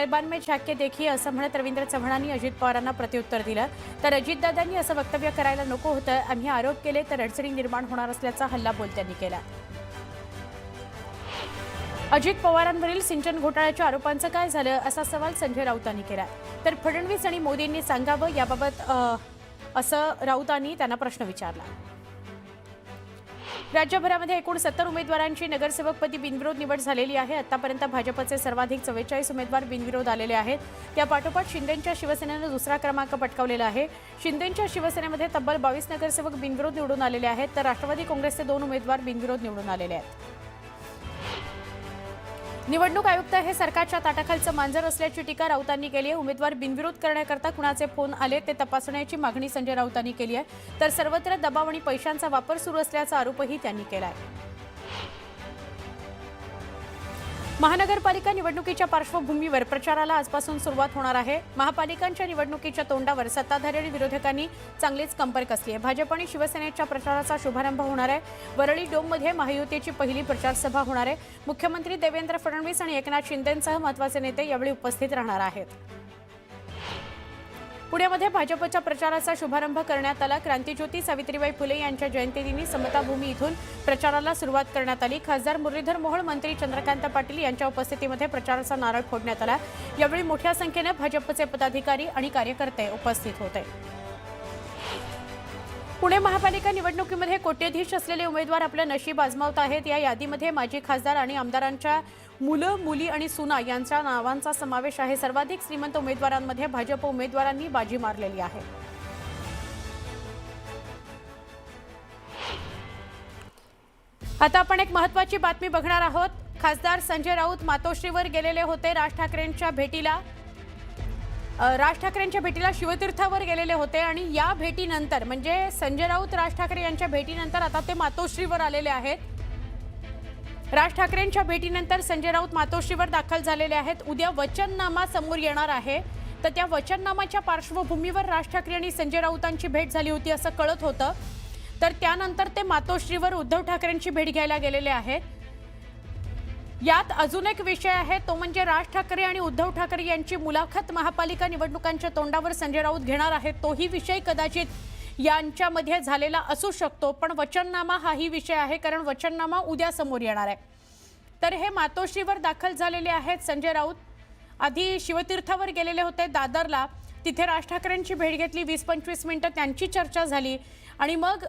मैदान में झाके देखिए असं म्हणत रवींद्र चव्हाणांनी अजित पवारांना प्रत्युत्तर दिलं। तर अजितदादांनी असं वक्तव्य करायला नको होतं, आम्ही आरोप केले तर अडचणी निर्माण होणार असल्याचा हल्लाबोल त्यांनी केला। अजित पवारांवरील सिंचन घोटाळ्याच्या आरोपांचं काय झालं असा सवाल संजय राऊतांनी केला। तर फडणवीस आणि मोदींनी सांगावं याबाबत असं राऊतांनी त्यांना प्रश्न विचारला। राज्यभरामध्ये एकूण 70 उमेदवारांची नगरसेवकपदी बिनविरोध निवड झालेली आहे। आतापर्यंत भाजपचे सर्वाधिक 44 उमेदवार बिनविरोध आलेले आहेत। त्यापाठोपाठ शिंदेंच्या शिवसेनेने दुसरा क्रमांक पटकावलेला आहे। शिंदेंच्या शिवसेनेमध्ये तब्बल 22 नगरसेवक बिनविरोध निवडून आलेले आहेत, तर राष्ट्रवादी काँग्रेसचे 2 उमेदवार बिनविरोध निवडून आलेले आहेत। निवडणूक आयुक्त हे सरकारच्या ताटाखालचं मांजर असल्याची टीका राऊतांनी केली आहे। उमेदवार बिनविरोध करण्याकरता कुणाचे फोन आले ते तपासण्याची मागणी संजय राऊतांनी केली आहे। तर सर्वत्र दबाव आणि पैशांचा वापर सुरू असल्याचा आरोपही त्यांनी केला आहे। महानगरपालिका निवडणुकीच्या पार्श्वभूमीवर प्रचाराला आजपासून सुरुवात होणार आहे। महापालिकांच्या निवडणुकीच्या तोंडावर सत्ताधारी आणि विरोधकांनी चांगलीच कंबर कसली आहे। भाजप आणि शिवसेनेच्या प्रचाराचा शुभारंभ होणार आहे। वरळी डोममध्ये महायुतीची पहिली प्रचार सभा होणार आहे। मुख्यमंत्री देवेंद्र फडणवीस आणि एकनाथ शिंदेंसह महत्त्वाचे नेते यावेळी उपस्थित राहणार आहेत। पुण्यामध्ये भाजपच्या प्रचाराचा शुभारंभ करण्यात आला। क्रांतिज्योती सावित्रीबाई फुले यांच्या जयंतीदिनी समताभूमी इथून प्रचाराला सुरुवात करण्यात आली। खासदार मुरलीधर मोहोळ, मंत्री चंद्रकांत पाटील यांच्या उपस्थितीमध्ये प्रचाराचा नारळ फोडण्यात आला। यावेळी मोठ्या संख्येने भाजपचे पदाधिकारी आणि कार्यकर्ते उपस्थित होते। पुणे महापालिका निवडणुकीमध्ये कोट्यधीश असलेले उमेदवार आपलं नशीब आजमावत आहेत। या यादीमध्ये माजी खासदार आणि आमदारांच्या मुलं, मुली आणि सुना यांच्या नावांचा समावेश आहे। सर्वाधिक श्रीमंत उमेदवारांमध्ये भाजप उमेदवारांनी बाजी मारलेली आहे। आता आपण एक महत्त्वाची बातमी बघणार आहोत। खासदार संजय राऊत मातोश्रीवर गेलेले होते। राज ठाकरेंच्या भेटीला शिवतीर्थावर गेलेले होते आणि या भेटीनंतर म्हणजे संजय राऊत राज ठाकरे यांच्या भेटीनंतर आता ते मातोश्रीवर आलेले आहेत। राज ठाकरेंच्या भेटीनंतर संजय राऊत मातोश्रीवर दाखल झालेले आहेत। उद्या वचननामा समोर येणार आहे, तर त्या वचननामाच्या पार्श्वभूमीवर राज ठाकरे आणि संजय राऊतांची भेट झाली होती असं कळत होतं। तर त्यानंतर ते मातोश्रीवर उद्धव ठाकरेंची भेट घ्यायला गेलेले आहेत। यात अजून एक विषय आहे, तो म्हणजे राज ठाकरे आणि उद्धव ठाकरे यांची मुलाखत महापालिका निवडणुकांच्या तोंडावर संजय राऊत घेणार आहेत। तोही विषय कदाचित यांच्यामध्ये झालेला असू शकतो, पण वचननामा हाही विषय आहे, कारण वचननामा उद्या समोर येणार आहे। तर हे मातोश्रीवर दाखल झालेले आहेत संजय राऊत। आधी शिवतीर्थावर गेलेले होते दादरला, तिथे राज ठाकरेंची भेट घेतली। 20-25 मिनिटं त्यांची चर्चा झाली आणि मग